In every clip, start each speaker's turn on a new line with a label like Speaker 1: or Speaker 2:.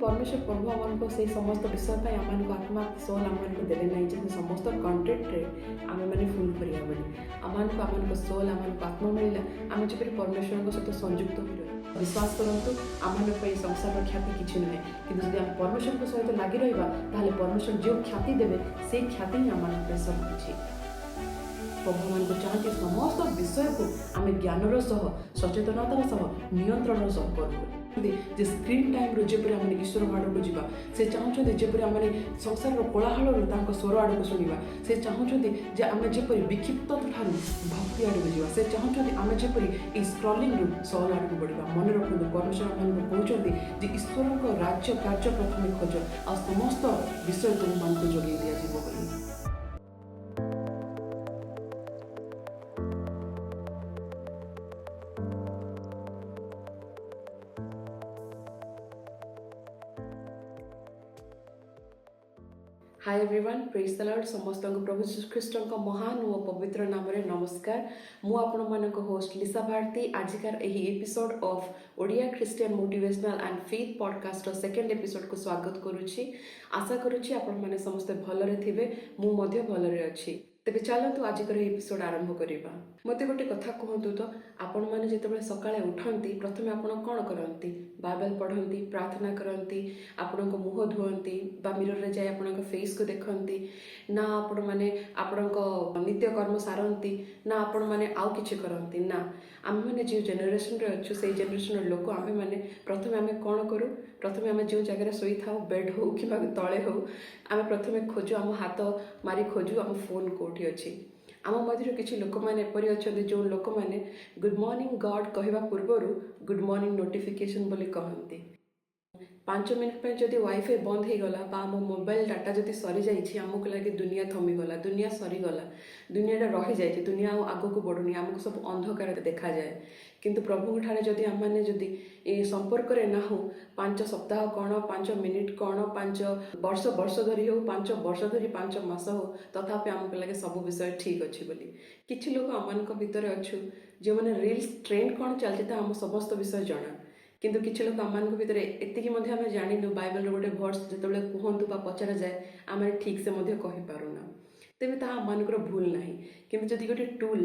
Speaker 1: परमेश्वर प्रभु आम से समस्त विषय आम आत्मा सोल आम देले ना जे समस्त कंटेंट्रे आम मैंने फुल करा बोली आम सोल आम आत्मा मिलला आम जब परमेश्वर सहित संयुक्त हो विश्वास करूँ आम संसार ख्याति किसी नुहे कि आम परमेश्वर सहित लगी रहा परमेश्वर जो ख्याति देवे से ख्याति ही आम सब किसी प्रभु मान चाहते समस्त विषय को आम ज्ञानर सह सचेतनतार सह नियंत्रण सह करूँ जे स्क्रीन टाइम रोपरी आम ईश्वर आड़ को जावा से चाहते जपरी आम संसार कोलाहल स्वर आड़ को शुणा से चाहते आम जपरी विक्षिप्त ठार भक्ति आड़ को जावा से चाहते आम जपरी स्क्रॉलिंग सल आड़ को बढ़ा मन रखते परमेश्वर मान कहते ईश्वर राज्य कार्य प्रथम खोज आ समस्त विषय तुम मान जोगे दिज्व। Hi everyone, praise the Lord. समस्त प्रभु जीशु ख्रीष्ट महान और पवित्र नाम रे नमस्कार। मु आपण मानक होस्ट लिसा भारती। आजिकार एही episode of Odia Christian motivational and faith podcast रो सेकंड एपिसोड को स्वागत करूची। आशा करूची आपण माने समस्त भलरे थिबे, मु मध्य भलरे अछि। तेबे चलतु आजिकर एपिसोड आरंभ करिबा। मते गोटे कथा कहतु तो आपण माने जेतेबेले सकाळे उठंती प्रथमे आपण कोन करंती? बाइबल पढ़ती, प्रार्थना करती, आपण को मुह धुअंती बा मिरर रे जाय आपण फेस को देखंती ना आपण माने आपण को नित्य कर्म सारंती ना आपण माने आउ किछि करंती ना। आम माने जो जेनेरेशन रे अछु से जेनेरेशन रे लोक आमे माने प्रथमे आमे कोन करू? प्रथमे आमे जो जगह सोई थाउ बेड हो कि तले हो आमे प्रथमे खोजु आम हाथ मारी खोजु आम फोन कोठी अछि। आम मध्य किसी लोक मैंने एपरी अच्छा जो लोक मैंने गुड मॉर्निंग गॉड कहवा पूर्वर गुड मॉर्निंग नोटिफिकेशन बोली कहती। 5 मिनट पर जदि वाईफाई बंद हो गला बा आम मोबाइल डाटा जदि सरी जाइए आमको लगे दुनिया थमीगला, दुनिया सरीगला, दुनियाटा रही जाए, दुनिया आग को बढ़ुनी, आमको सब अंधकार देखा जाए। किंतु प्रभु ठारे जदि आम मैंने जदि संपर्क रे ना हो 5 सप्ताह कौन, 5 मिनिट कौन, 5 वर्ष धरी हो, 5 वर्ष धरी 5 मास हो, तथापि आमको लगे सब विषय ठीक अच्छी बोली। किछि लोक आम भितर अच्छु जो मैंने रील्स ट्रेंड कौन चलती आम समस्त विषय जना, किंतु किछि लोक आम भितर एतिकी मध्य आम जानिनु बाइबल गोटे वर्स जितेबाला कहतु बा पचरा जाए आम ठीक से कहि पारुना। तेबे ताहा आमर भूल नाही, किंतु जदि गोटे टूल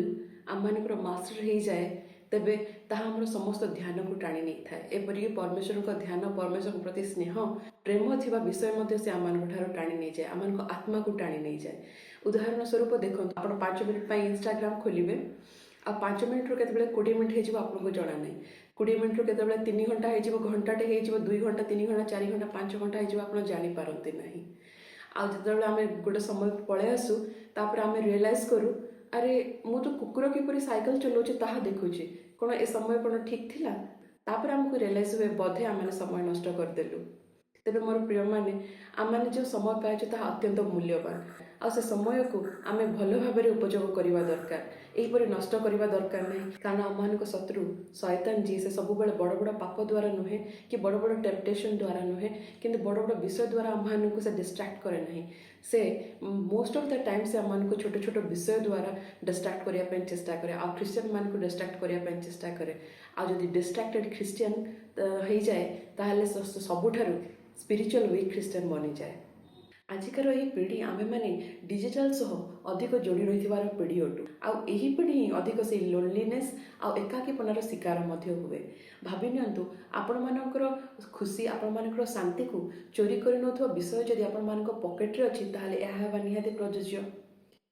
Speaker 1: आमर मास्टर हो जाए तेबे ताहा हमर समस्त ध्यान को टाणी नहीं थाए। एपरिक परमेश्वर का ध्यान, परमेश्वर प्रति स्नेह प्रेम थिबा विषय मध्य से आमन ठारो टाणी नहीं जाए, आमन आत्मा को टाणी नहीं जाए। उदाहरण स्वरूप देखो आप 5 मिनिट इंस्टाग्राम खोलिबे आ 5 मिनिट रो केतबेले 20 मिनिट हो आपको जना नहीं। 20 मिनिट रो केतबेले 3 घंटा हो, घंटाटे हो, 2 घंटा, 3 घंटा, 4 घंटा, 5 घंटा हो आप जानी पारती नहीं। आ जितेबाला आम गोटे समय पलि आसू तापर आम रियलाइज करूँ अरे मु तो कुकुर किपरि साइकिल चलाऊँ ताहा देखुची कौन ए समय कौन ठीक थिला। तापर आमको रियलाइज हुए बोधे आम समय नष्ट करदेलु। तेरे मोर प्रिय माने आम मैंने जो समय पाइछु ताहा अत्यंत मूल्यवान आ से समय को आम भल भाव उपयोग करने दरकार, यहीपरि नष्ट करने दरकार नहीं। कारण आम शत्रु शैतान जी से सब बड़ बड़ पाप द्वारा नुहे कि बड़ बड़ टेम्पटेशन द्वारा नुहे किंतु बड़ बड़ विषय द्वारा आम से डिस्ट्रैक्ट करे नहीं। से मोस्ट ऑफ द टाइम से आम छोट छोट विषय द्वारा डिस्ट्रैक्ट करने चेष्टा करे आ क्रिश्चियन मान को डिस्ट्रैक्ट करने चेष्टा करे। आ जदि डिस्ट्रैक्टेड क्रिश्चियन हो जाए ताहले सबुठारु स्पिरिचुअल वीक क्रिश्चियन बनी जाए। आजिकार यही पीढ़ी आमे माने डिजिटल सह अधिक जोड़ी रही पीढ़ी अटू आउ यही पीढ़ी ही अधिक से लोनलीनेस आउ एकाकीपनार शिकार मध्य हुए। भाभी नियंतु आपण मानकर खुशी, आपण मानकर शांति को चोरी कर नौथुवा विषय जदि आपण मानक पॉकेट रे अछि ताहले एहा हेबा निहाती प्रयोज्य।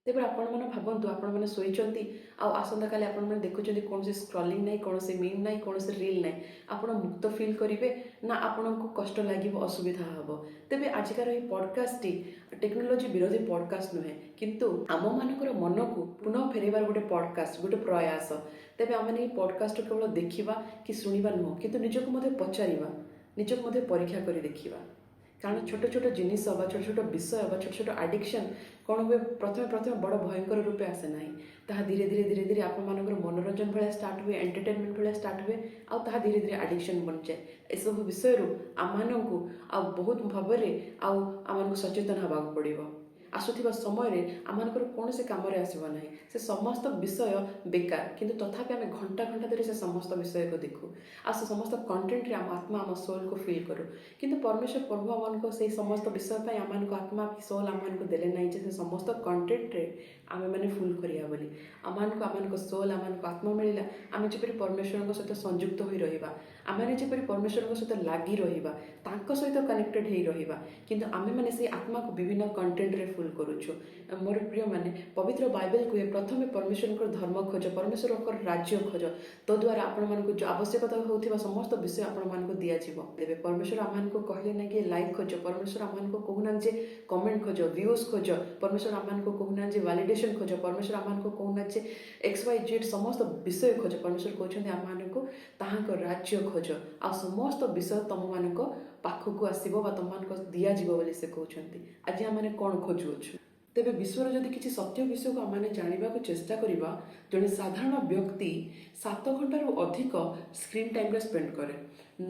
Speaker 1: तेबे आपण माने भाबंतु आपण माने सोइचंती आ आसंता काले आपण माने देखुचंती कौन से स्क्रॉलिंग नहीं, कौन से मीम नहीं, कौन से रील नहीं, आपण मुक्त फील करिवे ना आपण को कष्ट लागिवो, असुविधा हबो। तेबे आजिकार एही पॉडकास्ट टी टेक्नोलॉजी विरोधी पॉडकास्ट नुहे किंतु आम मानकर मन को पुनः फेरबार गोटे पॉडकास्ट, गोटे प्रयास। तेबे आम माने पॉडकास्ट केवल देखिबा कि सुनिबा नुह किंतु निजको मध्ये पचारिबा, निजको मध्ये परीक्षा करी देखिबा। कारण छोट छोट जिनिस बा छोट छोट विषय बा छोट छोट एडिक्शन कौन हुए प्रथमे बड़ भयंकर रूपे आसे ना, ताहा धीरे धीरे धीरे धीरे आप मनोरंजन भाया स्टार्ट हुए, एंटरटेनमेंट भाया स्टार्ट हुए आ ताहा धीरे धीरे एडिक्शन बन जाए। एसबू विषय आम बहुत भाव में आम सचेतन हवा पड़ो। ଆସୁଥିବା ସମୟରେ ଆମମାନଙ୍କର କୌଣସି କାମରେ ଆସିବ ନାହିଁ। ସେ ସମସ୍ତ ବିଷୟ ବେକାର, କିନ୍ତୁ ତଥାପି ଆମେ ଘଣ୍ଟା ଘଣ୍ଟା ଧରି ସେ ସମସ୍ତ ବିଷୟକୁ ଦେଖୁ ଆଉ ସେ ସମସ୍ତ କଣ୍ଟେଣ୍ଟରେ ଆମ ଆତ୍ମା ଆମ ସୋଲ୍କୁ ଫିଲ୍ କରୁ। କିନ୍ତୁ ପରମେଶ୍ୱର ପ୍ରଭୁ ଆମମାନଙ୍କୁ ସେଇ ସମସ୍ତ ବିଷୟ ପାଇଁ ଆମମାନଙ୍କୁ ଆତ୍ମା ସୋଲ୍ ଆମମାନଙ୍କୁ ଦେଲେ ନାହିଁ ଯେ ସେ ସମସ୍ତ କଣ୍ଟେଣ୍ଟରେ ଆମେମାନେ ଫୁଲ୍ କରିବା ବୋଲି। ଆମମାନଙ୍କ ସୋଲ୍ ଆମମାନଙ୍କୁ ଆତ୍ମା ମିଳିଲା ଆମେ ଯେପରି ପରମେଶ୍ୱରଙ୍କ ସହିତ ସଂଯୁକ୍ତ ହୋଇ ରହିବା, ଆମେମାନେ ଯେପରି ପରମେଶ୍ୱରଙ୍କ ସହିତ ଲାଗି ରହିବା, ତାଙ୍କ ସହିତ କନେକ୍ଟେଡ୍ ହେଇ ରହିବା। କିନ୍ତୁ ଆମେମାନେ ସେଇ ଆତ୍ମାକୁ ବିଭିନ୍ନ କଣ୍ଟେଣ୍ଟରେ ଫୁଲ୍ କରୁଛୁ। ମୋର ପ୍ରିୟମାନେ, ପବିତ୍ର ବାଇବେଲ କୁହେ ପ୍ରଥମେ ପରମେଶ୍ୱରଙ୍କର ଧର୍ମ ଖୋଜ, ପରମେଶ୍ୱରଙ୍କର ରାଜ୍ୟ ଖୋଜ, ତ ଦ୍ୱାରା ଆପଣମାନଙ୍କୁ ଯେଉଁ ଆବଶ୍ୟକତା ହେଉଥିବା ସମସ୍ତ ବିଷୟ ଆପଣମାନଙ୍କୁ ଦିଆଯିବ। ତେବେ ପରମେଶ୍ୱର ଆମମାନଙ୍କୁ କହିଲେ ନାହିଁ କି ଲାଇକ୍ ଖୋଜ, ପରମେଶ୍ୱର ଆମମାନଙ୍କୁ କହୁନାହାନ୍ତି ଯେ କମେଣ୍ଟ ଖୋଜ, ଭ୍ୟୁଜ୍ ଖୋଜ, ପରମେଶ୍ୱର ଆମମାନଙ୍କୁ କହୁନାହାନ୍ତି ଯେ ଭାଲିଡେସନ୍ ଖୋଜ, ପରମେଶ୍ୱର ଆମମାନଙ୍କୁ କହୁନାହାନ୍ତି ଯେ XYZ ସମସ୍ତ ବିଷୟ ଖୋଜ। ପରମେଶ୍ୱର କହୁଛନ୍ତି ଆମମାନଙ୍କୁ ତାହାଙ୍କ ରାଜ୍ୟ ଖୋଜ ଆଉ ସମସ୍ତ ବିଷୟ ତମମାନଙ୍କ ପାଖକୁ ଆସିବ ବା ତମମାନଙ୍କ ଦିଆଯିବ ବୋଲି ସେ କହୁଛନ୍ତି। ଆଜି ଆମମାନେ କ'ଣ ଖୋଜୁଅଛୁ? ତେବେ ବିଶ୍ୱର ଯଦି କିଛି ସତ୍ୟ ବିଷୟକୁ ଆମମାନେ ଜାଣିବାକୁ ଚେଷ୍ଟା କରିବା, ଜଣେ ସାଧାରଣ ବ୍ୟକ୍ତି 7 ଘଣ୍ଟାରୁ ଅଧିକ ସ୍କ୍ରିନ୍ ଟାଇମ୍ରେ ସ୍ପେଣ୍ଡ କରେ।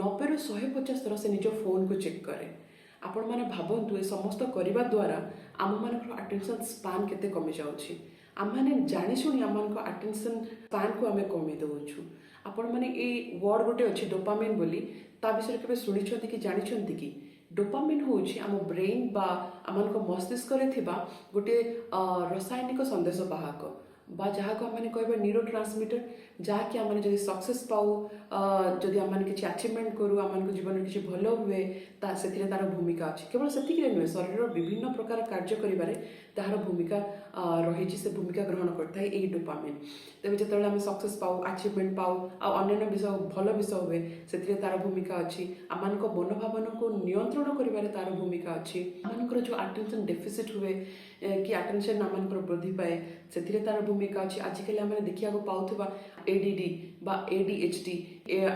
Speaker 1: 90ରୁ 150 ଥର ସେ ନିଜ ଫୋନ୍କୁ ଚେକ୍ କରେ। ଆପଣମାନେ ଭାବନ୍ତୁ ଏ ସମସ୍ତ କରିବା ଦ୍ୱାରା ଆମମାନଙ୍କର ଆଟେନସନ୍ ସ୍ପାନ୍ କେତେ କମିଯାଉଛି। ଆମମାନେ ଜାଣିଶୁଣି ଆମମାନଙ୍କ ଆଟେନସନ୍ ସ୍ପାନ୍କୁ ଆମେ କମେଇ ଦେଉଛୁ। ଆପଣମାନେ ଏଇ ୱାର୍ଡ଼ ଗୋଟେ ଅଛି ଡୋପାମିନ୍ ବୋଲି, ତା ବିଷୟରେ କେବେ ଶୁଣିଛନ୍ତି କି ଜାଣିଛନ୍ତି କି? ଡୋପାମିନ୍ ହେଉଛି ଆମ ବ୍ରେନ୍ ବା ଆମମାନଙ୍କ ମସ୍ତିଷ୍କରେ ଥିବା ଗୋଟିଏ ରାସାୟନିକ ସନ୍ଦେଶ ବାହକ ବା ଯାହାକୁ ଆମେ କହିବା ନ୍ୟୁରୋ ଟ୍ରାନ୍ସମିଟର, ଯାହାକି ଆମେ ଯଦି ସକ୍ସେସ୍ ପାଉ, ଯଦି ଆମେ କିଛି ଆଚିଭମେଣ୍ଟ କରୁ, ଆମମାନଙ୍କ ଜୀବନରେ କିଛି ଭଲ ହୁଏ, ସେଥିରେ ତା'ର ଭୂମିକା ଅଛି। କେବଳ ସେତିକିରେ ନୁହେଁ, ଶରୀରର ବିଭିନ୍ନ ପ୍ରକାର କାର୍ଯ୍ୟ କରିବାରେ ତାହାର ଭୂମିକା ରହିଛି। ସେ ଭୂମିକା ଗ୍ରହଣ କରିଥାଏ ଏହି ଡୋପାମିନ୍। ତେବେ ଯେତେବେଳେ ଆମେ ସକ୍ସେସ୍ ପାଉ, ଆଚିଭମେଣ୍ଟ ପାଉ ଆଉ ଅନ୍ୟାନ୍ୟ ବିଷୟ ଭଲ ବିଷୟ ହୁଏ, ସେଥିରେ ତା'ର ଭୂମିକା ଅଛି। ଆମମାନଙ୍କ ମନୋଭାବନାକୁ ନିୟନ୍ତ୍ରଣ କରିବାରେ ତା'ର ଭୂମିକା ଅଛି। ଆମମାନଙ୍କର ଯେଉଁ ଆଟେନସନ୍ ଡେଫିସିଟ୍ ହୁଏ କି ଆଟେନସନ୍ ଆମମାନଙ୍କର ବୃଦ୍ଧି ପାଏ, ସେଥିରେ ତା'ର ଭୂମିକା ଅଛି। ଆଜିକାଲି ଆମେ ଦେଖିବାକୁ ପାଉଥିବା ADD ବା ADHD,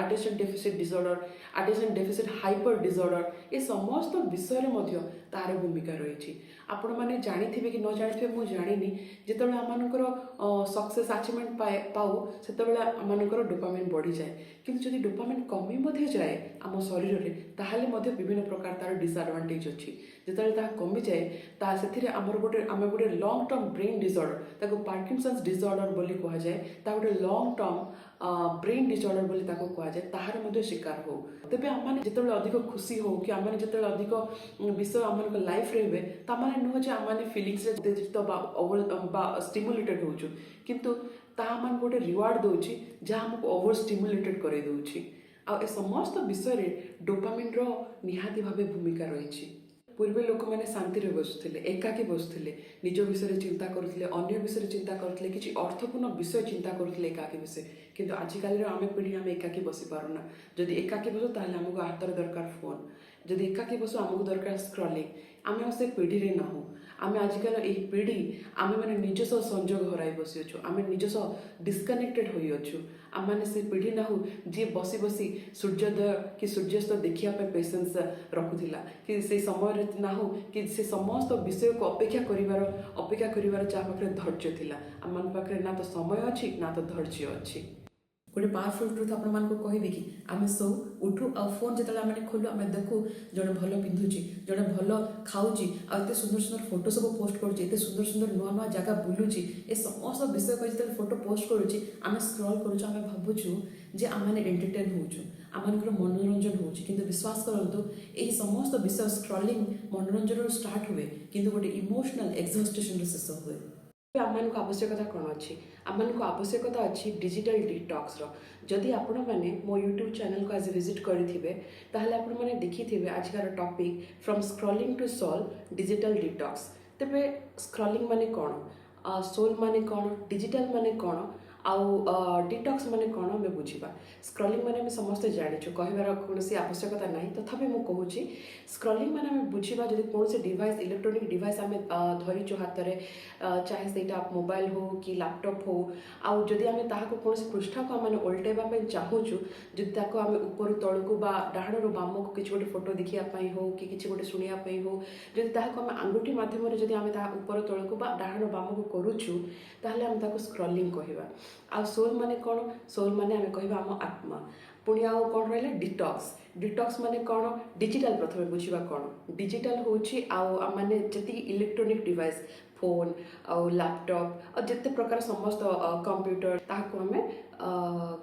Speaker 1: attention deficit disorder, attention deficit hyper disorder, ଏ ସମସ୍ତ ବିଷୟରେ ମଧ୍ୟ ତା'ର ଭୂମିକା ରହିଛି। ଆପଣମାନେ ଜାଣିଥିବେ କି ନ ଜାଣିଥିବେ ମୁଁ ଜାଣିନି, ଯେତେବେଳେ ଆମମାନଙ୍କର ସକ୍ସେସ୍ ଆଚିଭମେଣ୍ଟ ପାଉ, ସେତେବେଳେ ଆମମାନଙ୍କର ଡୋପାମିନ୍ ବଢ଼ିଯାଏ। କିନ୍ତୁ ଯଦି ଡୋପାମିନ୍ କମି ମଧ୍ୟ ଯାଏ ଆମ ଶରୀରରେ, ତାହେଲେ ମଧ୍ୟ ବିଭିନ୍ନ ପ୍ରକାର ତା'ର ଡିସଆଡ଼ଭାଣ୍ଟେଜ୍ ଅଛି। ଯେତେବେଳେ ତାହା କମିଯାଏ, ସେଥିରେ ଆମେ ଗୋଟେ ଲଙ୍ଗ୍ ଟର୍ମ ବ୍ରେନ୍ ଡିସଅର୍ଡର, ତାକୁ ପାର୍କିନସନ୍ସ ଡିସଅର୍ଡର ବୋଲି କୁହାଯାଏ, ତା ଗୋଟେ ଲଙ୍ଗ୍ ଟର୍ମ ବ୍ରେନ୍ ଡିସଅର୍ଡର ବୋଲି ତାକୁ କୁହାଯାଏ, ତାହାର ମଧ୍ୟ ଶିକାର ହେଉ। ତେବେ ଆମମାନେ ଯେତେବେଳେ ଅଧିକ ଖୁସି ହେଉ କି ଆମମାନେ ଯେତେବେଳେ ଅଧିକ ବିଷୟ ଆମମାନଙ୍କ ଲାଇଫ୍ରେ ହୁଏ, ତାମାନେ ନୁହଁ ଯେ ଆମମାନେ ଫିଲିଂସରେ ଉତ୍ତେଜିତ ବା ଷ୍ଟିମୁଲେଟେଡ୍ ହେଉଛୁ, କିନ୍ତୁ ତାହା ଆମକୁ ଗୋଟେ ରିୱାର୍ଡ଼ ଦେଉଛି ଯାହା ଆମକୁ ଓଭର ଷ୍ଟିମୁଲେଟେଡ୍ କରାଇ ଦେଉଛି। ଆଉ ଏ ସମସ୍ତ ବିଷୟରେ ଡୋପାମିନ୍ର ନିହାତି ଭାବେ ଭୂମିକା ରହିଛି। ପୂର୍ବେ ଲୋକମାନେ ଶାନ୍ତିରେ ବସୁଥିଲେ, ଏକାକୀ ବସୁଥିଲେ, ନିଜ ବିଷୟରେ ଚିନ୍ତା କରୁଥିଲେ, ଅନ୍ୟ ବିଷୟରେ ଚିନ୍ତା କରୁଥିଲେ, କିଛି ଅର୍ଥପୂର୍ଣ୍ଣ ବିଷୟ ଚିନ୍ତା କରୁଥିଲେ ଏକାକୀ ବିଷୟ। କିନ୍ତୁ ଆଜିକାଲିର ପିଢ଼ି ଆମେ ଏକାକୀ ବସିପାରୁନା। ଯଦି ଏକାକୀ ବସୁ ତାହେଲେ ଆମକୁ ହାତରେ ଦରକାର ଫୋନ୍, ଯଦି ଏକାକୀ ବସୁ ଆମକୁ ଦରକାର ସ୍କ୍ରଲିଂ। ଆମେ ଆଉ ସେ ପିଢ଼ିରେ ନାହୁଁ। ଆମେ ଆଜିକାଲି ଏହି ପିଢ଼ି ଆମେମାନେ ନିଜ ସହ ସଂଯୋଗ ହରାଇ ବସିଅଛୁ, ଆମେ ନିଜ ସହ ଡିସ୍କନେକ୍ଟେଡ୍ ହୋଇଅଛୁ। ଆମମାନେ ସେ ପିଢ଼ି ନାହୁଁ ଯିଏ ବସି ବସି ସୂର୍ଯ୍ୟୋଦୟ କି ସୂର୍ଯ୍ୟାସ୍ତ ଦେଖିବା ପାଇଁ ପେସେନ୍ସ ରଖୁଥିଲା, କି ସେ ସମୟରେ ନାହୁଁ କି ସେ ସମସ୍ତ ବିଷୟକୁ ଅପେକ୍ଷା କରିବାର ଯାହା ପାଖରେ ଧୈର୍ଯ୍ୟ ଥିଲା। ଆମମାନଙ୍କ ପାଖରେ ନା ତ ସମୟ ଅଛି ନା ତ ଧୈର୍ଯ୍ୟ ଅଛି। ଗୋଟେ ପାୱାରଫୁଲ୍ ଟ୍ରୁଥ୍ ଆପଣମାନଙ୍କୁ କହିବି କି, ଆମେ ସବୁ ଉଠୁ ଆଉ ଫୋନ୍ ଯେତେବେଳେ ଆମେ ଖୋଲୁ, ଆମେ ଦେଖୁ ଜଣେ ଭଲ ପିନ୍ଧୁଛି, ଜଣେ ଭଲ ଖାଉଛି, ଆଉ ଏତେ ସୁନ୍ଦର ସୁନ୍ଦର ଫଟୋ ସବୁ ପୋଷ୍ଟ କରୁଛି, ଏତେ ସୁନ୍ଦର ସୁନ୍ଦର ନୂଆ ନୂଆ ଜାଗା ବୁଲୁଛି, ଏ ସମସ୍ତ ବିଷୟ କରି ଯେତେବେଳେ ଫଟୋ ପୋଷ୍ଟ କରୁଛି, ଆମେ ସ୍କ୍ରଲ୍ କରୁଛୁ, ଆମେ ଭାବୁଛୁ ଯେ ଆମମାନେ ଏଣ୍ଟରଟେନ୍ ହେଉଛୁ, ଆମମାନଙ୍କର ମନୋରଞ୍ଜନ ହେଉଛି। କିନ୍ତୁ ବିଶ୍ୱାସ କରନ୍ତୁ, ଏହି ସମସ୍ତ ବିଷୟ ସ୍କ୍ରଲିଂ ମନୋରଞ୍ଜନରୁ ଷ୍ଟାର୍ଟ ହୁଏ, କିନ୍ତୁ ଗୋଟେ ଇମୋସନାଲ୍ ଏକ୍ସହଷ୍ଟେସନ୍ର ଶେଷ ହୁଏ। ଆମମାନଙ୍କୁ ଆବଶ୍ୟକତା କ'ଣ ଅଛି? ଆମମାନଙ୍କୁ ଆବଶ୍ୟକତା ଅଛି ଡିଜିଟାଲ ଡିଟକ୍ସର। ଯଦି ଆପଣମାନେ ମୋ ୟୁଟ୍ୟୁବ୍ ଚ୍ୟାନେଲକୁ ଆଜି ଭିଜିଟ୍ କରିଥିବେ, ତାହେଲେ ଆପଣମାନେ ଦେଖିଥିବେ ଆଜିକାର topic from scrolling to soul, digital detox. ତେବେ ସ୍କ୍ରଲିଂ ମାନେ କ'ଣ, ସୋଲ୍ ମାନେ କ'ଣ, ଡିଜିଟାଲ ମାନେ କ'ଣ, ଆଉ ଡିଟକ୍ସ ମାନେ କ'ଣ ଆମେ ବୁଝିବା। ସ୍କ୍ରଲିଂ ମାନେ ଆମେ ସମସ୍ତେ ଜାଣିଛୁ, କହିବାର କୌଣସି ଆବଶ୍ୟକତା ନାହିଁ, ତଥାପି ମୁଁ କହୁଛି। ସ୍କ୍ରଲିଂ ମାନେ ଆମେ ବୁଝିବା, ଯଦି କୌଣସି ଡିଭାଇସ୍, ଇଲେକ୍ଟ୍ରୋନିକ୍ ଡିଭାଇସ୍ ଆମେ ଧରିଛୁ ହାତରେ, ଚାहे ସେଇଟା ମୋବାଇଲ୍ ହେଉ କି ଲ୍ୟାପଟପ୍ ହେଉ, ଆଉ ଯଦି ଆମେ ତାହାକୁ କୌଣସି ପୃଷ୍ଠାକୁ ଆମେ ଓଲଟାଇବା ପାଇଁ ଚାହୁଁଛୁ, ଯଦି ତାକୁ ଆମେ ଉପରୁ ତଳକୁ ବା ଡାହାଣରୁ ବାମକୁ କିଛି ଗୋଟେ ଫଟୋ ଦେଖିବା ପାଇଁ ହେଉ କି କିଛି ଗୋଟେ ଶୁଣିବା ପାଇଁ ହେଉ, ଯଦି ତାହାକୁ ଆମେ ଆଙ୍ଗୁଠି ମାଧ୍ୟମରେ ଯଦି ଆମେ ତାହା ଉପର ତଳକୁ ବା ଡାହାଣ ବାମକୁ କରୁଛୁ, ତାହେଲେ ଆମେ ତାକୁ ସ୍କ୍ରଲିଂ କହିବା। ଆଉ ସୋଲ୍ ମାନେ କ'ଣ? ସୋଲ୍ ମାନେ ଆମେ କହିବା ଆମ ଆତ୍ମା। ପୁଣି ଆଉ କ'ଣ ରହିଲା? ଡିଟକ୍ସ। डिटॉक्स माने कौन डिजिटल प्रथम बुझा कौन डिजिटल होची आउ माने जति इलेक्ट्रोनिक डिवाइस फोन आउ लैपटॉप और जिते प्रकार समस्त कंप्यूटर ताको हमें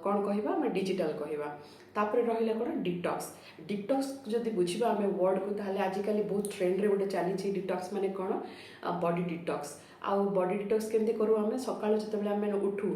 Speaker 1: कौन कहवा आम डिजिटल कहवा तापर रहा कौन डिटॉक्स डिटॉक्स जदि बुझा आम वर्ड को ताहले आजिकल बहुत ट्रेंड रे गोटे चली डिटॉक्स माने कौन बॉडी डिटॉक्स आउ बॉडी डिटॉक्स केमती करूँ आम सका जो आम उठू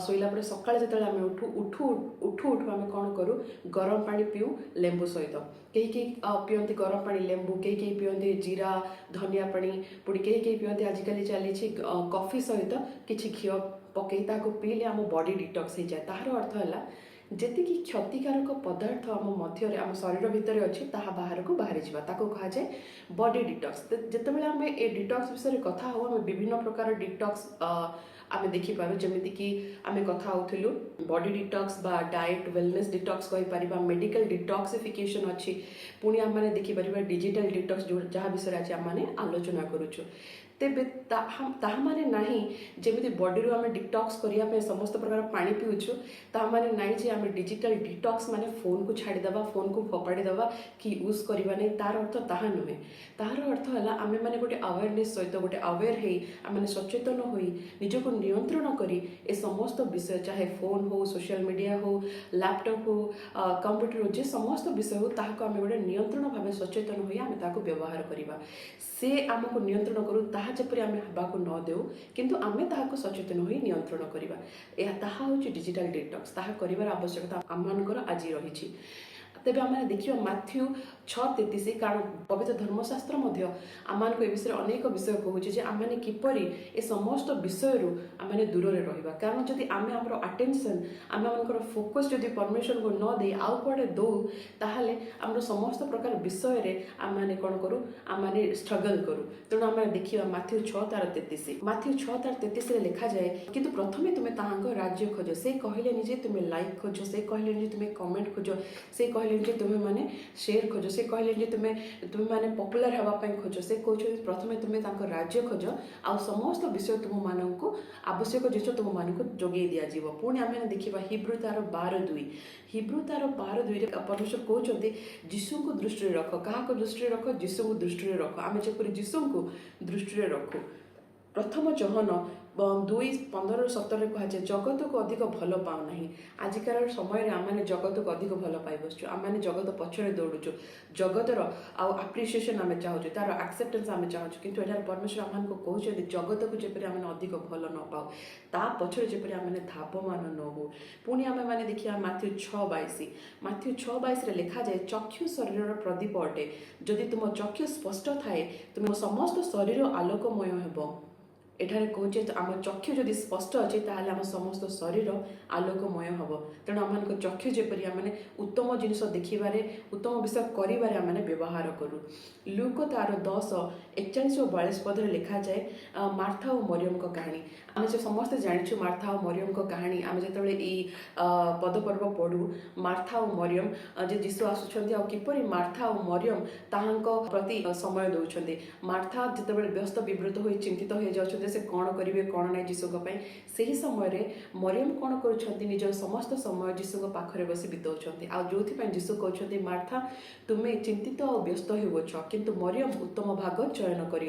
Speaker 1: शोला सका जो आम उठू उठू उठू उठू आम कौन करूँ गरम पानी पीऊ लेंबू सहित कई पियंती गरम पानी लेंबू कई पियंती जीरा धनिया पानी पुणी कई पियंती आजिकल चली कॉफी सहित किसी घी पकई ताको पीले आम बॉडी डिटॉक्स हो जाए तार अर्थ है जेति क्षतिकारक पदार्थ आम मध्य आम शरीर भितर अच्छी ताहा बाहर को बाहरी जावा ताको कहा जाए बॉडी डिटॉक्स जितेबाला आम ए डिटॉक्स विषय कथा हो आम विभिन्न प्रकार डिटॉक्स आम देखिपार जमीती कि आम कथा होलु बॉडी डिटॉक्स बा डाएट वेलनेस डिटॉक्स कहीपर मेडिकल डिटॉक्सिफिकेशन अच्छी पुणी आम मैंने देखिपर डिजिटल डिटॉक्स जो जहाँ विषय आज आम आलोचना करुचु तेबे ताहा माने नाही जेमिति बॉडी रो आमे डिटॉक्स करिया पे समस्त प्रकार पानी पिउछु ताहा माने नाही जे आमे डिजिटल डिटॉक्स माने फोन को छाड़ी दबा फोन को फोपाड़ी दबा कि यूज करिवा नै तार अर्थ ताहा नुहे तार अर्थ हला आमे माने गोटे अवेयरनेस सहित गोटे अवेयर हेई आमे सचेतन होई निजको नियंत्रण करी ए समस्त विषय चाहे फोन हो सोशल मीडिया हो लैपटॉप हो कंप्यूटर हो जे समस्त विषय हो ताहाको आमे गोटे नियंत्रण भावे सचेतन होई आमे ताको व्यवहार करिवा से आमको नियंत्रण करू ताहा जपरी आमे हबाको न देउ किंतु आमे ताहाको सचेतन होई नियंत्रण करिवा एहा ताहा होची डिजिटल डिटॉक्स ताहा करिवार आवश्यकता आममानकर आज रहिछि तेबे आम देखिए माथ्यू 6:33 कारण पवित्र धर्मशास्त्र आम ए विषय अनेक विषय कहूँ आम किपरि ए समस्त विषय आम दूर रहा कारण जदि आम आम अटेंशन आम फोकस जदि परमेश्वर को न दे आउ कड़े दौ ताहले आम समस्त प्रकार विषय आम कौन करूँ आम स्ट्रगल करूँ तेणु आम देखिए माथ्यू 6:33 माथ्यू 6:33 लिखा जाए किंतु प्रथमे तुम्हें ताहांको राज्य खोज से कहले जे तुम्हें लाइक खोज से कहले तुम्हें कमेंट खोज से कहले तुम्हें माने शेयर खोज से कहले तुम्हें माने पॉपुलर हवापाई खोज से कहते प्रथमे तुम्हें राज्य खोज आ समस्त विषय तुम मानक आवश्यक जिन तुम मानक जोगे दि पुणी आम देखा हिब्रू तार 12:2 हिब्रू तार 12:2 परमेश्वर कहते जीशु को दृष्टि रख क्या दृष्टि रख जीशु को दृष्टि रख आम जपरी जीशु को दृष्टि रखु प्रथम जहन 2:15-17 कहुए जगत को अधिक भल पाऊना आजिकार समय आम जगत को अधिक भल पाई बसु आम जगत पछरे दौड़ुचु जगतर आप्रिसीएसन आम चाहूँ तार एक्सेप्टेंस आम चाहूँ किंतु एटार परमेश्वर आम कहते जगत को जपरी आम अधिक भल न पाऊ ता पछरे जपरी आम धावमान न हो पुणी आम मैंने देखिए माथ्यू 6:22 लिखा जाए चक्षु शरीर प्रदीप अटे जदि तुम चक्षु स्पष्ट थाए तुम समस्त शरीर आलोकमय हेब एठारे कहे आम चक्षु जदि स्पष्ट अच्छे ताहले आम समस्त शरीर आलोकमय हम तेणु आम चक्षु जपरी आम उत्तम जिनस देखिबारे उत्तम विषय करिबारे आम व्यवहार करूँ लूक तार 10:41-42 पद लिखा जाए मार्था और मरियम को कहानी आम जो समस्ते जाचु मार्था और मरियम को कहानी आम जो पदपर्व पढ़ू मार्था और मरियम जे जीशु आसुँच किपरि मार्था और मरियम ताहांको प्रति समय दौरान मार्था जिते व्यस्त विव्रत हो चिंतित हो जाते से कौन करेंगे कौन ना जीशु से ही समय मरियम कौन कर निज समस्त समय जीशु पाखे बस बिताऊँ आ जो जीशु कहते मार्था तुम्हें चिंतित और व्यस्त होछ किंतु मरियम उत्तम भाग चयन कर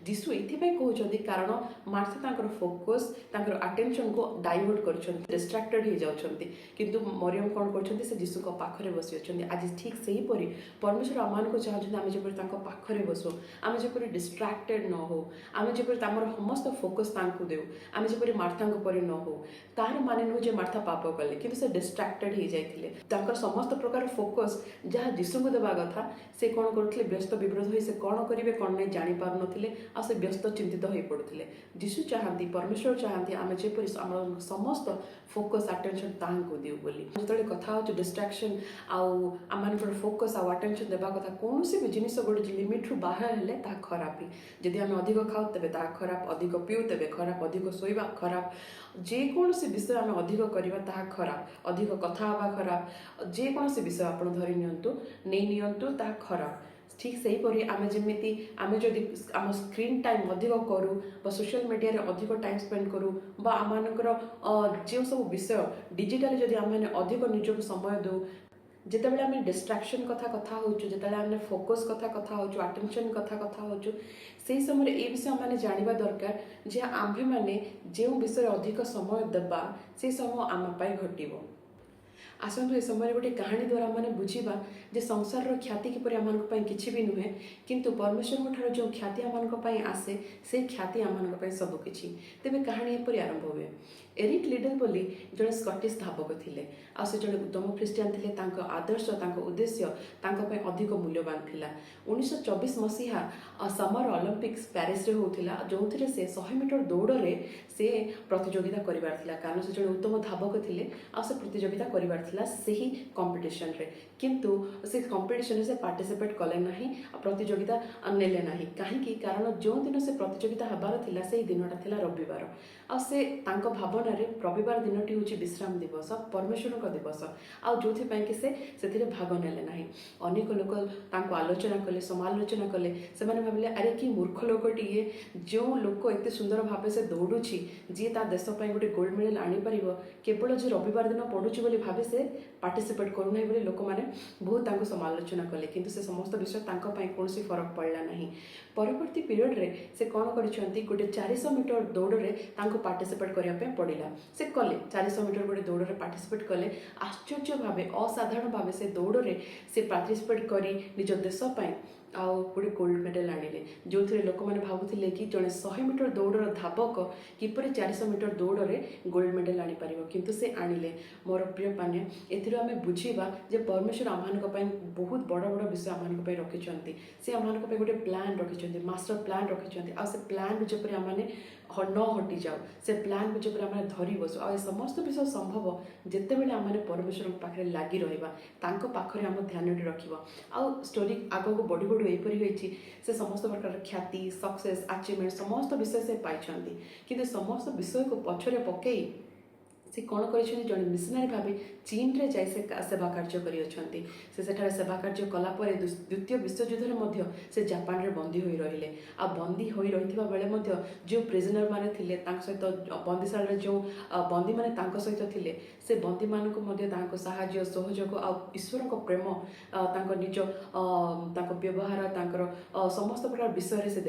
Speaker 1: जीशु ये कहते कारण मार्था फोकस अटेंशन को डाइवर्ट कर डिस्ट्रैक्टेड हो जाती किंतु मरियम कौन कर जीशु पाखे बस आज ठीक से हीपरी परमेश्वर आम को चाहते आम जब पाखे बसु आम जब डिस्ट्रैक्टेड न हो आम जब समस्त फोकस देव आम जपरी मार्था परि न हो तार माने नुह जे मार्था पाप कले किंतु से डिस्ट्रैक्टेड हो जाते समस्त प्रकार फोकस जहाँ जीशु को देवा कथा से कौन करते व्यस्त विव्रत हो से कौन करेंगे कौन नहीं जापार नुले आ से व्यस्त चिंतित हो पड़ते जीशु चाहती परमेश्वर चाहती आम जपरी समस्त फोकस अटेंशन ताको देव बोली जो कथा हो डिस्ट्रैक्शन आम फोकस आउ अटेंशन देवा कथा कौन भी जिनिस गोटे लिमिट रू बाहर हेले ता खराब ही जदि आम अधिक खाऊ तेज ता खराब अधिक पिऊ तेज खराब अधिक शोवा खराब जेकोसी विषय आम अधिक करवा ता खराब अधिक कथा हवा खराब जेकोसी विषय आप धरी नियंतु ता खराब ठीक से हीपरी आम जमी आम जदि आम स्क्रीन टाइम अधिक करूँ सोशल मीडिया रे अधिक टाइम स्पेंड करूँ आमर जो सब विषय डिजिटली जदि आम अधिक निजक समय दो ଯେତେବେଳେ ଆମେ ଡିଷ୍ଟ୍ରାକ୍ସନ୍ କଥା ହେଉଛୁ, ଯେତେବେଳେ ଆମେ ଫୋକସ୍ କଥା ହେଉଛୁ, ଆଟେନସନ୍ କଥା ହେଉଛୁ, ସେହି ସମୟରେ এই ବିଷୟ ଆମେ ଜାଣିବା ଦରକାର ଯେ ଆମ୍ଭେମାନେ ଯେଉଁ ବିଷୟରେ ଅଧିକ ସମୟ ଦେବା ସେ ସମୟ ଆମ ପାଇଁ ଘଟିବ। ଆସନ୍ତୁ ଏ ସମୟରେ ଗୋଟେ କାହାଣୀ ଦ୍ୱାରା ଆମେ ବୁଝିବା ଯେ ସଂସାରର ଖ୍ୟାତି କିପରି ଆମମାନଙ୍କ ପାଇଁ କିଛି ବି ନୁହେଁ, କିନ୍ତୁ ପରମେଶ୍ୱରଙ୍କ ଠାରୁ ଯେଉଁ ଖ୍ୟାତି ଆମମାନଙ୍କ ପାଇଁ ଆସେ ସେଇ ଖ୍ୟାତି ଆମମାନଙ୍କ ପାଇଁ ସବୁକିଛି। ତେବେ କାହାଣୀ ଏପରି ଆରମ୍ଭ ହୁଏ। ଏରିକ୍ ଲିଡଲ୍ ବୋଲି ଜଣେ ସ୍କଟିଶ୍ ଧାବକ ଥିଲେ, ଆଉ ସେ ଜଣେ ଉତ୍ତମ ଖ୍ରୀଷ୍ଟିଆନ ଥିଲେ। ତାଙ୍କ ଆଦର୍ଶ, ତାଙ୍କ ଉଦ୍ଦେଶ୍ୟ ତାଙ୍କ ପାଇଁ ଅଧିକ ମୂଲ୍ୟବାନ ଥିଲା। 1924 ମସିହା ସମର ଅଲିମ୍ପିକ୍ସ ପ୍ୟାରିସରେ ହେଉଥିଲା, ଯେଉଁଥିରେ ସେ 100 ମିଟର ଦୌଡ଼ରେ ସେ ପ୍ରତିଯୋଗିତା କରିବାର ଥିଲା, କାରଣ ସେ ଜଣେ ଉତ୍ତମ ଧାବକ ଥିଲେ ଆଉ ସେ ପ୍ରତିଯୋଗିତା କରିବାର ଥିଲା ସେହି କମ୍ପିଟିସନରେ। କିନ୍ତୁ ସେ କମ୍ପିଟିସନରେ ସେ ପାର୍ଟିସିପେଟ୍ କଲେ ନାହିଁ, ପ୍ରତିଯୋଗିତା ନେଲେ ନାହିଁ। କାହିଁକି? କାରଣ ଯେଉଁଦିନ ସେ ପ୍ରତିଯୋଗିତା ହେବାର ଥିଲା ସେଇ ଦିନଟା ଥିଲା ରବିବାର, ଆଉ ସେ ତାଙ୍କ ଭାବନାରେ ରବିବାର ଦିନଟି ହେଉଛି ବିଶ୍ରାମ ଦିବସ, ପରମେଶ୍ୱରଙ୍କ ଦିବସ, ଆଉ ଯେଉଁଥିପାଇଁ କି ସେ ସେଥିରେ ଭାଗ ନେଲେ ନାହିଁ। ଅନେକ ଲୋକ ତାଙ୍କୁ ଆଲୋଚନା କଲେ, ସମାଲୋଚନା କଲେ। ସେମାନେ ଭାବିଲେ ଆରେ କି ମୂର୍ଖ ଲୋକଟିଏ, ଯେଉଁ ଲୋକ ଏତେ ସୁନ୍ଦର ଭାବେ ସେ ଦୌଡ଼ୁଛି, ଯିଏ ତା ଦେଶ ପାଇଁ ଗୋଟେ ଗୋଲ୍ଡ ମେଡାଲ ଆଣିପାରିବ, କେବଳ ଯେ ରବିବାର ଦିନ ପଡ଼ୁଛି ବୋଲି ଭାବେ ସେ ପାର୍ଟିସିପେଟ୍ କରୁନାହିଁ ବୋଲି ଲୋକମାନେ ବହୁତ ତାଙ୍କୁ ସମାଲୋଚନା କଲେ। କିନ୍ତୁ ସେ ସମସ୍ତ ବିଷୟ ତାଙ୍କ ପାଇଁ କୌଣସି ଫରକ ପଡ଼ିଲା ନାହିଁ। ପରବର୍ତ୍ତୀ ପିରିୟଡ଼ରେ ସେ କ'ଣ କରିଛନ୍ତି, ଗୋଟେ 400 ମିଟର ଦୌଡ଼ରେ ତାଙ୍କୁ ପାର୍ଟିସିପେଟ୍ କରିବା ପାଇଁ ପଡ଼ିଲା। ସେ କଲେ 400 ମିଟର ଗୋଟେ ଦୌଡ଼ରେ ପାର୍ଟିସିପେଟ୍ କଲେ। ଆଶ୍ଚର୍ଯ୍ୟ ଭାବେ, ଅସାଧାରଣ ଭାବେ ସେ ଦୌଡ଼ରେ ସେ ପାର୍ଟିସିପେଟ୍ କରି ନିଜ ଦେଶ ପାଇଁ ଆଉ ଗୋଟେ ଗୋଲ୍ଡ ମେଡାଲ ଆଣିଲେ, ଯେଉଁଥିରେ ଲୋକମାନେ ଭାବୁଥିଲେ କି ଜଣେ 100 ମିଟର ଦୌଡ଼ର ଧାବକ କିପରି 400 ମିଟର ଦୌଡ଼ରେ ଗୋଲ୍ଡ ମେଡାଲ ଆଣିପାରିବ, କିନ୍ତୁ ସେ ଆଣିଲେ। ମୋର ପ୍ରିୟମାନେ, ଏଥିରୁ ଆମେ ବୁଝିବା ଯେ ପରମେଶ୍ୱର ଆମମାନଙ୍କ ପାଇଁ ବହୁତ ବଡ଼ ବଡ଼ ବିଷୟ ଆମମାନଙ୍କ ପାଇଁ ରଖିଛନ୍ତି। ସେ ଆମମାନଙ୍କ ପାଇଁ ଗୋଟେ ପ୍ଲାନ୍ ରଖିଛନ୍ତି, ମାଷ୍ଟର ପ୍ଲାନ୍ ରଖିଛନ୍ତି, ଆଉ ସେ ପ୍ଲାନ୍ରୁ ଯେପରି ଆମମାନେ ନ ହଟିଯାଉ, ସେ ପ୍ଲାନ୍କୁ ଯେପରି ଆମେ ଧରି ବସୁ। ଆଉ ଏ ସମସ୍ତ ବିଷୟ ସମ୍ଭବ ଯେତେବେଳେ ଆମେ ପରମେଶ୍ୱରଙ୍କ ପାଖରେ ଲାଗି ରହିବା, ତାଙ୍କ ପାଖରେ ଆମ ଧ୍ୟାନଟି ରଖିବା। ଆଉ ଷ୍ଟୋରି ଆଗକୁ ବଢ଼ି ବଢ଼ି ଏପରି ହୋଇଛି, ସେ ସମସ୍ତ ପ୍ରକାର ଖ୍ୟାତି, ସକ୍ସେସ୍, ଆଚିଭମେଣ୍ଟ ସମସ୍ତ ବିଷୟ ସେ ପାଇଛନ୍ତି। କିନ୍ତୁ ସମସ୍ତ ବିଷୟକୁ ପଛରେ ପକାଇ ସେ କ'ଣ କରିଛନ୍ତି, ଜଣେ ମିଶନାରୀ ଭାବେ ଚୀନରେ ଯାଇ ସେ ସେବା କାର୍ଯ୍ୟ କରିଅଛନ୍ତି। ସେ ସେଠାରେ ସେବା କାର୍ଯ୍ୟ କଲା ପରେ ଦ୍ୱିତୀୟ ବିଶ୍ୱଯୁଦ୍ଧରେ ମଧ୍ୟ ସେ ଜାପାନରେ ବନ୍ଦୀ ହୋଇ ରହିଲେ। ଆଉ ବନ୍ଦୀ ହୋଇ ରହିଥିବା ବେଳେ ମଧ୍ୟ ଯେଉଁ ପ୍ରିଜନର ମାନେ ଥିଲେ ତାଙ୍କ ସହିତ, ବନ୍ଦୀଶାଳାରେ ଯେଉଁ ବନ୍ଦୀମାନେ ତାଙ୍କ ସହିତ ଥିଲେ, ସେ ବନ୍ଦୀମାନଙ୍କୁ ମଧ୍ୟ ତାଙ୍କ ସାହାଯ୍ୟ, ସହଯୋଗ ଆଉ ଈଶ୍ୱରଙ୍କ ପ୍ରେମ, ତାଙ୍କ ନିଜ ତାଙ୍କ ବ୍ୟବହାର, ତାଙ୍କର ସମସ୍ତ ପ୍ରକାର ବିଷୟରେ ସେ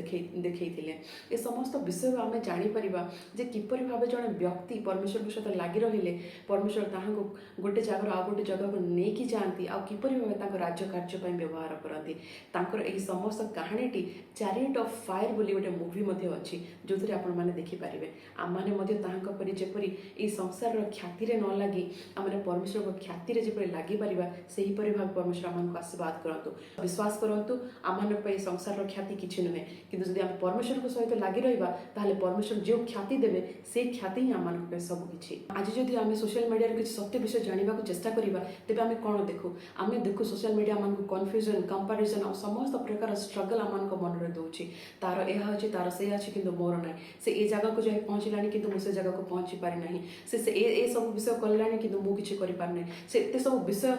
Speaker 1: ଦେଖେଇଥିଲେ। ଏ ସମସ୍ତ ବିଷୟରୁ ଆମେ ଜାଣିପାରିବା ଯେ କିପରି ଭାବେ ଜଣେ ବ୍ୟକ୍ତି ପରମେଶ୍ୱରଙ୍କ ସହିତ ଲାଗି ରହିଲେ ପରମେଶ୍ୱର ତାହାଙ୍କୁ ଗୋଟେ ଜାଗାରୁ ଆଉ ଗୋଟେ ଜାଗାକୁ ନେଇକି ଯାଆନ୍ତି, ଆଉ କିପରି ଭାବେ ତାଙ୍କ ରାଜ୍ୟ କାର୍ଯ୍ୟ ପାଇଁ ବ୍ୟବହାର କରନ୍ତି। ତାଙ୍କର ଏହି ସମସ୍ତ କାହାଣୀଟି ଚ୍ୟାରିଅଟ୍ ଅଫ୍ ଫାୟାର ବୋଲି ଗୋଟେ ମୁଭି ମଧ୍ୟ ଅଛି, ଯେଉଁଥିରେ ଆପଣମାନେ ଦେଖିପାରିବେ। ଆମମାନେ ମଧ୍ୟ ତାହାଙ୍କ ପରି ଯେପରି ଏହି ସଂସାରର ଖ୍ୟାତିରେ ନ ଲାଗି ଆମେ ପରମେଶ୍ୱରଙ୍କ ଖ୍ୟାତିରେ ଯେପରି ଲାଗିପାରିବା, ସେହିପରି ଭାବେ ପରମେଶ୍ୱର ଆମମାନଙ୍କୁ ଆଶୀର୍ବାଦ କରନ୍ତୁ। ବିଶ୍ୱାସ କରନ୍ତୁ, ଆମମାନଙ୍କ ପାଇଁ ସଂସାରର ଖ୍ୟାତି କିଛି ନୁହେଁ, କିନ୍ତୁ ଯଦି ଆମେ ପରମେଶ୍ୱରଙ୍କ ସହିତ ଲାଗି ରହିବା, ତାହେଲେ ପରମେଶ୍ୱର ଯେଉଁ ଖ୍ୟାତି ଦେବେ ସେଇ ଖ୍ୟାତି ହିଁ ଆମମାନଙ୍କ ପାଇଁ ସବୁକିଛି। ଆଜି ଯଦି ଆମେ ସୋସିଆଲ ମିଡ଼ିଆରେ କିଛି ସତ୍ୟ ବିଷୟ ଜାଣିବାକୁ ଚେଷ୍ଟା କରିବା, ତେବେ ଆମେ କ'ଣ ଦେଖୁ? ଆମେ ଦେଖୁ ସୋସିଆଲ ମିଡ଼ିଆ ଆମମାନଙ୍କୁ କନଫ୍ୟୁଜନ୍, କମ୍ପାରିଜନ୍ ଆଉ ସମସ୍ତ ପ୍ରକାର ଷ୍ଟ୍ରଗଲ୍ ଆମମାନଙ୍କ ମନରେ ଦେଉଛି। ତାର ଏହା ଅଛି, ତାର ସେ ଅଛି, କିନ୍ତୁ ମୋର ନାହିଁ। ସେ ଏ ଜାଗାକୁ ଯାଇ ପହଞ୍ଚିଲାଣି, କିନ୍ତୁ ମୁଁ ସେ ଜାଗାକୁ ପହଞ୍ଚି ପାରିନାହିଁ। ସେ ଏ ସବୁ ବିଷୟ କଲାଣି, କିନ୍ତୁ ମୁଁ କିଛି କରିପାରିନାହିଁ। ସେ ଏତେ ସବୁ ବିଷୟ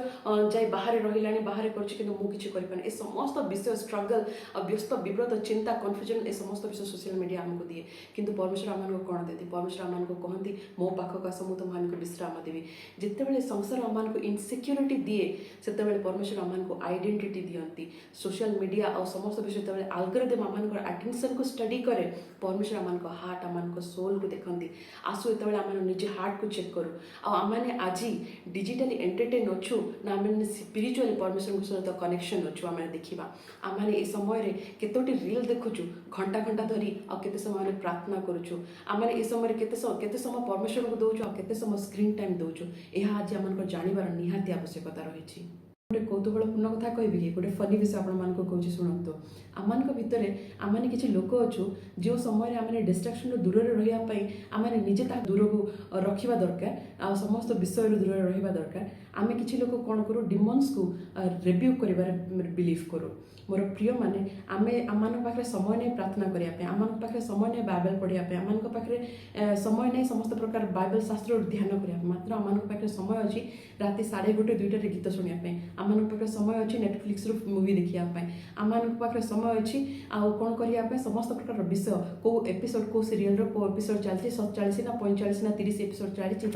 Speaker 1: ଯାଇ ବାହାରେ ରହିଲାଣି, ବାହାରେ କରୁଛି, କିନ୍ତୁ ମୁଁ କିଛି କରିପାରୁନି। ଏ ସମସ୍ତ ବିଷୟ, ଷ୍ଟ୍ରଗଲ୍, ବ୍ୟସ୍ତ ବିବ୍ରତ, ଚିନ୍ତା, କନଫ୍ୟୁଜନ୍, ଏ ସମସ୍ତ ବିଷୟ ସୋସିଆଲ ମିଡ଼ିଆ ଆମକୁ ଦିଏ। କିନ୍ତୁ ପରମେଶ୍ୱର ଆମମାନଙ୍କୁ କ'ଣ ଦିଅନ୍ତି? ପରମେଶ୍ୱର ଆମମାନଙ୍କୁ କହନ୍ତି, ମୋ ପାଖକୁ ଆସ, ମୁଁ ତୁମମାନଙ୍କୁ ବିଶ୍ରାମ ଦେବି। ଯେତେବେଳେ ସଂସାର ଆମମାନଙ୍କୁ ଇନସିକ୍ୟୁରିଟି ଦିଏ, ସେତେବେଳେ ପରମେଶ୍ୱର ଆମମାନଙ୍କୁ ଆଇଡେଣ୍ଟିଟି ଦିଅନ୍ତି। ସୋସିଆଲ ମିଡ଼ିଆ ଆଉ ସମସ୍ତ ବିଷୟ ଯେତେବେଳେ ଆଲଗୋରିଦମ୍ ଆମମାନଙ୍କର ଆଟେନସନ୍କୁ ଷ୍ଟଡି କରେ, ପରମେଶ୍ୱର ଆମମାନଙ୍କ ହାର୍ଟ, ଆମମାନଙ୍କ ସୋଲ୍କୁ ଦେଖନ୍ତି। ଆସୁ ଯେତେବେଳେ ଆମେ ନିଜ ହାର୍ଟକୁ ଚେକ୍ କରୁ, ଆଉ ଆମେ ଆଜି ଡିଜିଟାଲି ଏଣ୍ଟରଟେନ୍ ଅଛୁ ନା ଆମେ ସ୍ପିରିଚୁଆଲି ପରମେଶ୍ୱରଙ୍କ ସହିତ କନେକ୍ସନ୍ ଅଛୁ, ଆମେ ଦେଖିବା। ଆମେ ଏ ସମୟରେ କେତୋଟି ରିଲ୍ ଦେଖୁଛୁ ଘଣ୍ଟା ଘଣ୍ଟା ଧରି, ଆଉ କେତେ ସମୟ ଆମେ ପ୍ରାର୍ଥନା କରୁଛୁ। ଆମେ ଏ ସମୟରେ କେତେ ସମୟ ପରମେଶ୍ୱରଙ୍କୁ ଦେଉଛୁ, ଆଉ କେତେ ସମୟ ସ୍କ୍ରିନ୍ ଟାଇମ୍ ଦେଉଛୁ, ଏହା ଆଜି ଆମମାନଙ୍କର ଜାଣିବାର ନିହାତି ଆବଶ୍ୟକତା ରହିଛି। ଗୋଟେ କୌତୁହଳପୂର୍ଣ୍ଣ କଥା କହିବି କି? ଗୋଟେ ଫନି ବିଷୟ ଆପଣମାନଙ୍କୁ କହୁଛି, ଶୁଣନ୍ତୁ। ଆମମାନଙ୍କ ଭିତରେ ଆମେ କିଛି ଲୋକ ଅଛୁ, ଯେଉଁ ସମୟରେ ଆମେ ଡିଷ୍ଟ୍ରାକ୍ସନ୍ରୁ ଦୂରରେ ରହିବା ପାଇଁ ଆମେ ନିଜେ ତାହା ଦୂରକୁ ରଖିବା ଦରକାର, ଆଉ ସମସ୍ତ ବିଷୟରୁ ଦୂରରେ ରହିବା ଦରକାର। ଆମେ କିଛି ଲୋକ କ'ଣ କରୁ? ଡିମନ୍ସକୁ ରେବ୍ୟୁକ୍ କରିବାରେ ବିଲିଭ୍ କରୁ। ମୋର ପ୍ରିୟମାନେ, ଆମମାନଙ୍କ ପାଖରେ ସମୟ ନାହିଁ ପ୍ରାର୍ଥନା କରିବା ପାଇଁ, ଆମମାନଙ୍କ ପାଖରେ ସମୟ ନାହିଁ ବାଇବେଲ ପଢ଼ିବା ପାଇଁ, ଆମମାନଙ୍କ ପାଖରେ ସମୟ ନାହିଁ ସମସ୍ତ ପ୍ରକାର ବାଇବେଲ ଶାସ୍ତ୍ରରୁ ଧ୍ୟାନ କରିବା ପାଇଁ। ମାତ୍ର ଆମମାନଙ୍କ ପାଖରେ ସମୟ ଅଛି ରାତି 1:30, 2ଟାରେ ଗୀତ ଶୁଣିବା ପାଇଁ, आम पाखे समय अच्छी नेटफ्लिक्स मूवी देखापी आम पाखे समय अच्छी आउ कौन करने समस्त प्रकार विषय कौ एपिसोड कौ सीरियल कौ एपिसोड चलती 47 ना 45 ना 30 एपिसोड चली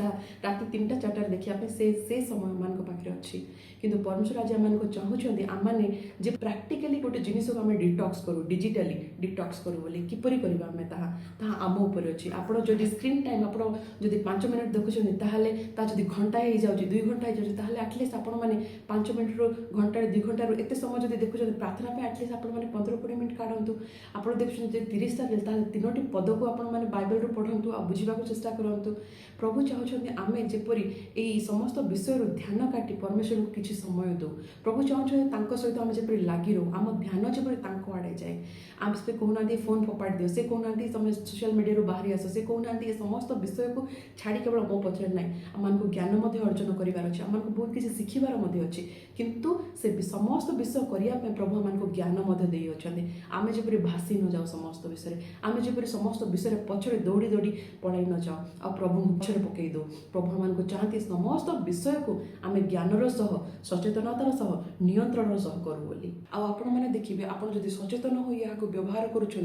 Speaker 1: राति 3टा 4टार देखापी से समय मान पाखे अच्छी किंतु परमेश्वर आज आम चाहूँगी आम मैंने जे प्राक्टिकली गोटे जिनिस को आम डिटॉक्स करूँ डिजिटली डिटॉक्स करूँ बोली किपरि करबा आमे ताहा आम उपर अच्छी आपण जदि स्क्रीन टाइम आपण जदि 5 मिनिट देखुछन ताहले ता जदि घंटा हो जाउची 2 घंटा हो जाउची ताहले एटलिस्ट आपण माने 5 मिनिट रो घंटा 2 घंटा रो एते समय जदि देखुछन प्रार्थना पे एटलिस्ट आपण माने 15-20 मिनिट काढंतु आपण देखुछन जे 30 टा ताहले तीनोटी पद को आपण माने बाइबल रो पढंतु आ बुझिबा को चेष्टा करंतु प्रभु चाहूछन आमे जेपरि एई समस्त विषय रो ध्यान काटी परमेश्वर को किछि समय दो प्रभु चाहूछन तांको सहित आमे जेपरि लागि रो आम ध्यान जेपरि तांको आडे जाए आम से कहूना फोन फोपाड़ दियो से कहूना तुम सोशल मीडिया रू बाहरी आस से कहूना ये समस्त विषय को छाड़ी केवल मो पचर ना आम ज्ञान अर्जन करार अच्छे आम बहुत किसी शिखबार अच्छी किंतु से समस्त विषय करने प्रभु आम ज्ञान अच्छे आम जपरी भासी न जाओ समस्त विषय आम जपरी समस्त विषय पछरे दौड़ी दौड़ी पड़ाई न जाओ आ प्रभु मुछरे पकई दो प्रभु आम चाहती समस्त विषय को आम ज्ञानर सह सचेतनतार सह नियंत्रण सह करूँ बोली आपण मैंने देखिए आप जब सचेतन हो यहाँ व्यवहार करुँच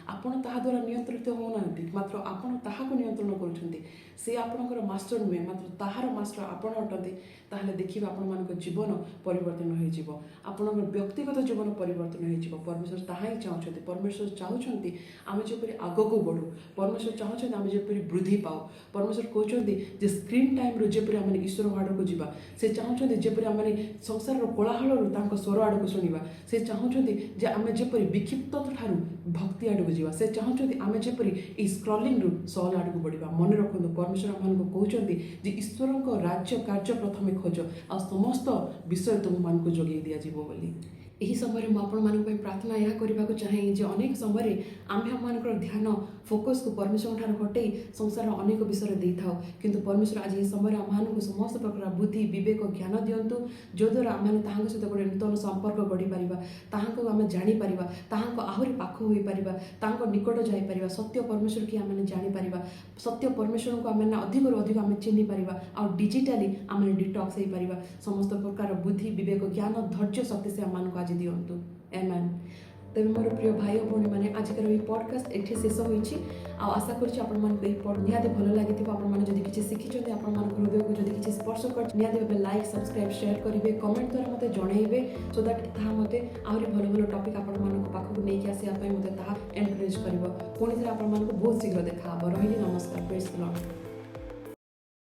Speaker 1: आपण ताहा द्वारा नियंत्रित होना मात्र आपण ताहाको नियंत्रण करुँच से आपणकर मास्टर नुहे मात्र ताहार मास्टर आपण अटंती ताहले देखिबा आपण मानक जीवन परिवर्तन हो जिवो आपणकर व्यक्तिगत जीवन परिवर्तन हो जिवो परमेश्वर ताहा ही चाहउछथि परमेश्वर चाहउछथि आमे जेपरि आगको बढु परमेश्वर चाहउछथि आमे जेपरि वृद्धि पाओ परमेश्वर कहउछथि जे स्क्रीन टाइम रो जेपरि आमे ईश्वर आडको जिबा से चाहउछथि जेपरि आमे संसार रो कोलाहल रो तांको स्वर आडको सुनिबा से चाहउछथि जे आमे जेपरि विक्षिप्त ठारू भक्ति आडको जिबा से चाहउछथि आमे जेपरि ई स्क्रॉलिंग रू सॉल आडको बढ़िबा मन रखंतु परमेश्वर आमको कहउछथि जे ईश्वर को राज्य कार्य प्रथमे खोज आ समस्त विषय तुम मानक जोगे दिया जीवो बोली यही समय मुझे प्रार्थना यह करने को चाहे जे अनेक समय आम ध्यान फोकस को परमेश्वर ठार हटई संसार अनेक विषय दे था किंतु परमेश्वर आज ये समय आम समस्त प्रकार बुद्धि विवेक ज्ञान दिंतु जो द्वारा आम सहित गोटे नूतन संपर्क गढ़ी पार आम जापर आहरी पाख हो पार निकट जापर सत्य परमेश्वर की आम जापर सत्य परमेश्वर को आम अधिक अधिक आम चिन्ह पार आ डिजिटाली आम डिटॉक्स हो पार समस्त प्रकार बुद्धि विवेक ज्ञान धैर्य शक्ति से आम आज दिंतु एमेन तेज मोर प्रिय भाई भौणी मैंने आजिकार ये पॉडकास्ट ये शेष होती आशा कर निहाती भल लगी आपने किसी शिखी आप हृदय को जब किसी स्पर्श कर निहाती लाइक सब्सक्राइब शेयर करेंगे कमेंट द्वारा मत जनइबे सो दैट मत आहरी भल भल टॉपिक आपण पाखक नहीं आसापी मत एनकरेज कर पुणी थे आपको बहुत शीघ्र देखा रही नमस्कार प्रेज द लॉर्ड।